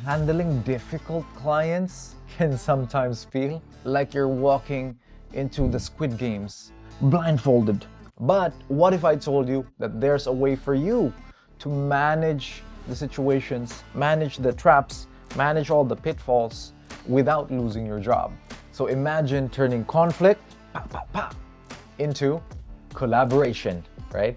Handling difficult clients can sometimes feel like you're walking into the Squid Games blindfolded. But what if I told you that there's a way for you to manage the situations, manage the traps, manage all the pitfalls without losing your job? So imagine turning conflict into collaboration, right?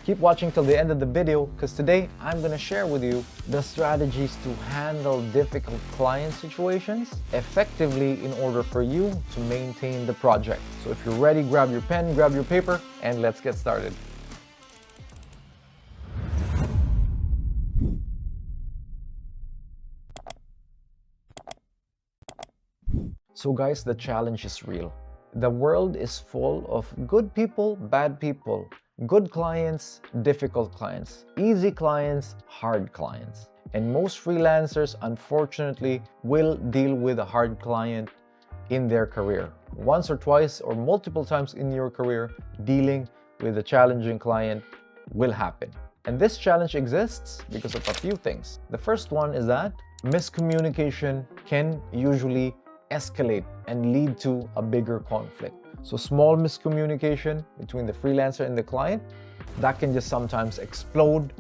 Keep watching till the end of the video, because today I'm gonna share with you the strategies to handle difficult client situations effectively in order for you to maintain the project. So if you're ready, grab your pen, grab your paper, and let's get started. So guys, the challenge is real. The world is full of good people, bad people, good clients, difficult clients, easy clients, hard clients. And most freelancers, unfortunately, will deal with a hard client in their career. Once or twice or multiple times in your career, dealing with a challenging client will happen. And this challenge exists because of a few things. The first one is that miscommunication can usually escalate and lead to a bigger conflict. So small miscommunication between the freelancer and the client, that can just sometimes explode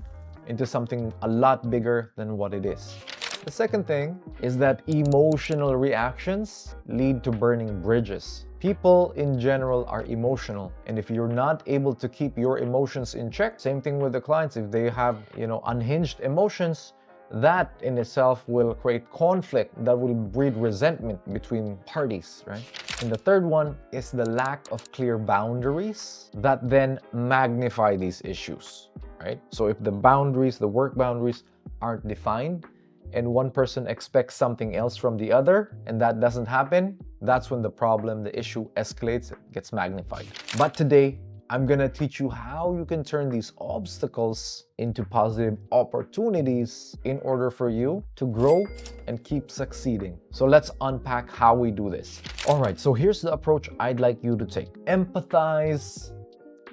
into something a lot bigger than what it is. The second thing is that emotional reactions lead to burning bridges. People in general are emotional, and if you're not able to keep your emotions in check, same thing with the clients, if they have, unhinged emotions, that in itself will create conflict that will breed resentment between parties, right? And the third one is the lack of clear boundaries that then magnify these issues, right? So if the boundaries, the work boundaries aren't defined and one person expects something else from the other and that doesn't happen, that's when the problem, the issue escalates, it gets magnified. But today, I'm gonna teach you how you can turn these obstacles into positive opportunities in order for you to grow and keep succeeding. So let's unpack how we do this. All right, so here's the approach I'd like you to take. Empathize,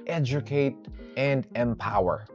educate, and empower,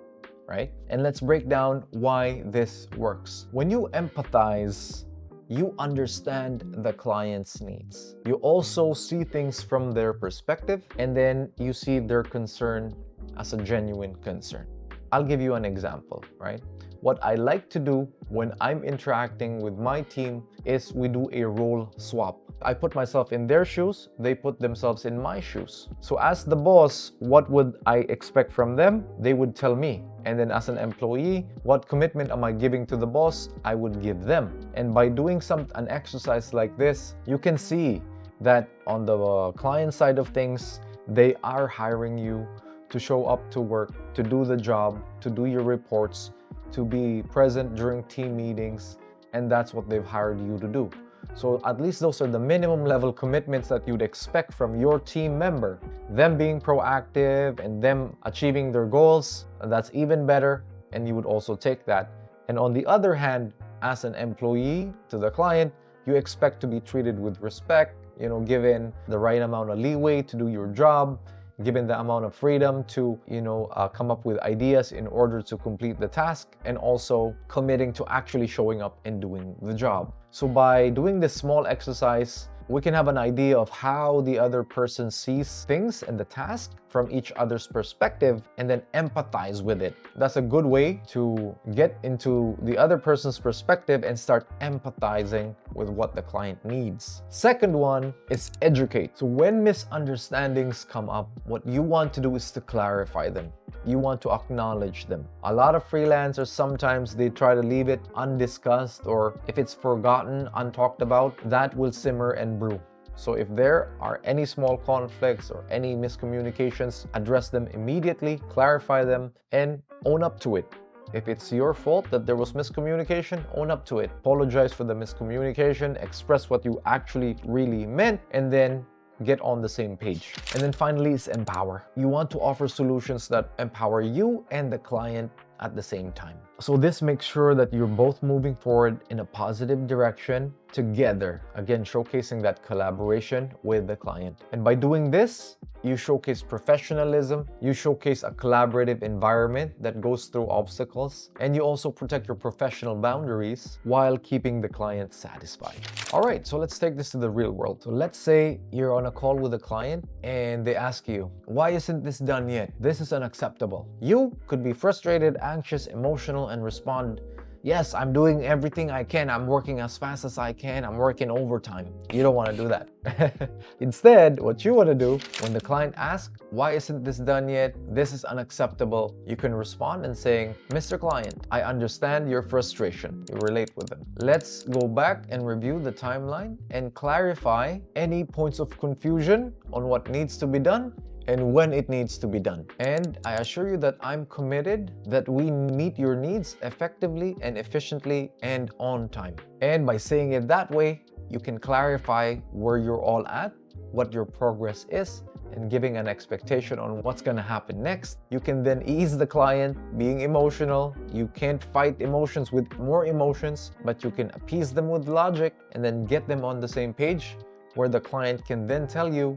right? And let's break down why this works. When you empathize, you understand the client's needs. You also see things from their perspective, and then you see their concern as a genuine concern. I'll give you an example, right? What I like to do when I'm interacting with my team is we do a role swap. I put myself in their shoes, they put themselves in my shoes. So as the boss, what would I expect from them? They would tell me. And then as an employee, what commitment am I giving to the boss? I would give them. And by doing an exercise like this, you can see that on the client side of things, they are hiring you to show up to work, to do the job, to do your reports, to be present during team meetings, and that's what they've hired you to do. So at least those are the minimum level commitments that you'd expect from your team member. Them being proactive and them achieving their goals, that's even better, and you would also take that. And on the other hand, as an employee to the client, you expect to be treated with respect, given the right amount of leeway to do your job, given the amount of freedom to, come up with ideas in order to complete the task, and also committing to actually showing up and doing the job. So by doing this small exercise, we can have an idea of how the other person sees things and the task from each other's perspective, and then empathize with it. That's a good way to get into the other person's perspective and start empathizing with what the client needs. Second one is educate. So when misunderstandings come up, what you want to do is to clarify them. You want to acknowledge them. A lot of freelancers, sometimes they try to leave it undiscussed, or if it's forgotten, untalked about, that will simmer and brew. So if there are any small conflicts or any miscommunications, address them immediately, clarify them, and own up to it. If it's your fault that there was miscommunication, own up to it. Apologize for the miscommunication, express what you actually really meant, and then get on the same page. And then finally is empower. You want to offer solutions that empower you and the client at the same time. So this makes sure that you're both moving forward in a positive direction together. Again, showcasing that collaboration with the client. And by doing this, you showcase professionalism, you showcase a collaborative environment that goes through obstacles, and you also protect your professional boundaries while keeping the client satisfied. All right, so let's take this to the real world. So let's say you're on a call with a client and they ask you, why isn't this done yet? This is unacceptable. You could be frustrated, anxious, emotional, and respond, yes, I'm doing everything I can. I'm working as fast as I can. I'm working overtime. You don't want to do that. Instead, what you want to do when the client asks, why isn't this done yet? This is unacceptable. You can respond and saying, Mr. Client, I understand your frustration. You relate with them. Let's go back and review the timeline and clarify any points of confusion on what needs to be done and when it needs to be done. And I assure you that I'm committed that we meet your needs effectively and efficiently and on time. And by saying it that way, you can clarify where you're all at, what your progress is, and giving an expectation on what's going to happen next. You can then ease the client being emotional. You can't fight emotions with more emotions, but you can appease them with logic and then get them on the same page, where the client can then tell you,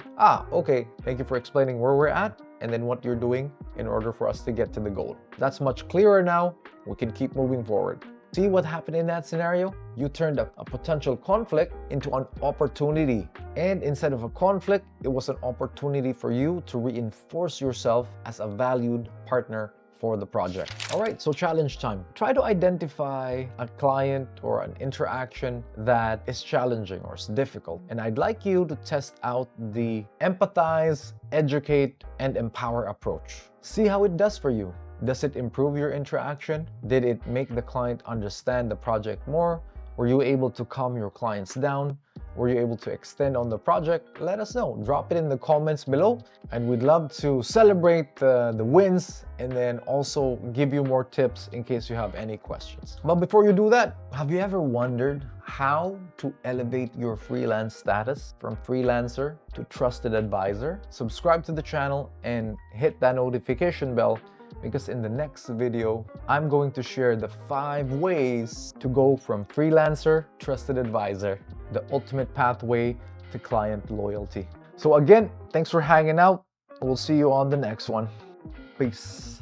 okay, thank you for explaining where we're at and then what you're doing in order for us to get to the goal. That's much clearer now. We can keep moving forward. See what happened in that scenario? You turned a potential conflict into an opportunity. And instead of a conflict, it was an opportunity for you to reinforce yourself as a valued partner for the project. All right, so challenge time. Try to identify a client or an interaction that is challenging or is difficult. And I'd like you to test out the empathize, educate, and empower approach. See how it does for you. Does it improve your interaction? Did it make the client understand the project more? Were you able to calm your clients down? Were you able to extend on the project? Let us know. Drop it in the comments below, and we'd love to celebrate the wins and then also give you more tips in case you have any questions. But before you do that, have you ever wondered how to elevate your freelance status from freelancer to trusted advisor? Subscribe to the channel and hit that notification bell, because in the next video, I'm going to share the 5 ways to go from freelancer, trusted advisor, the ultimate pathway to client loyalty. So again, thanks for hanging out. We'll see you on the next one. Peace.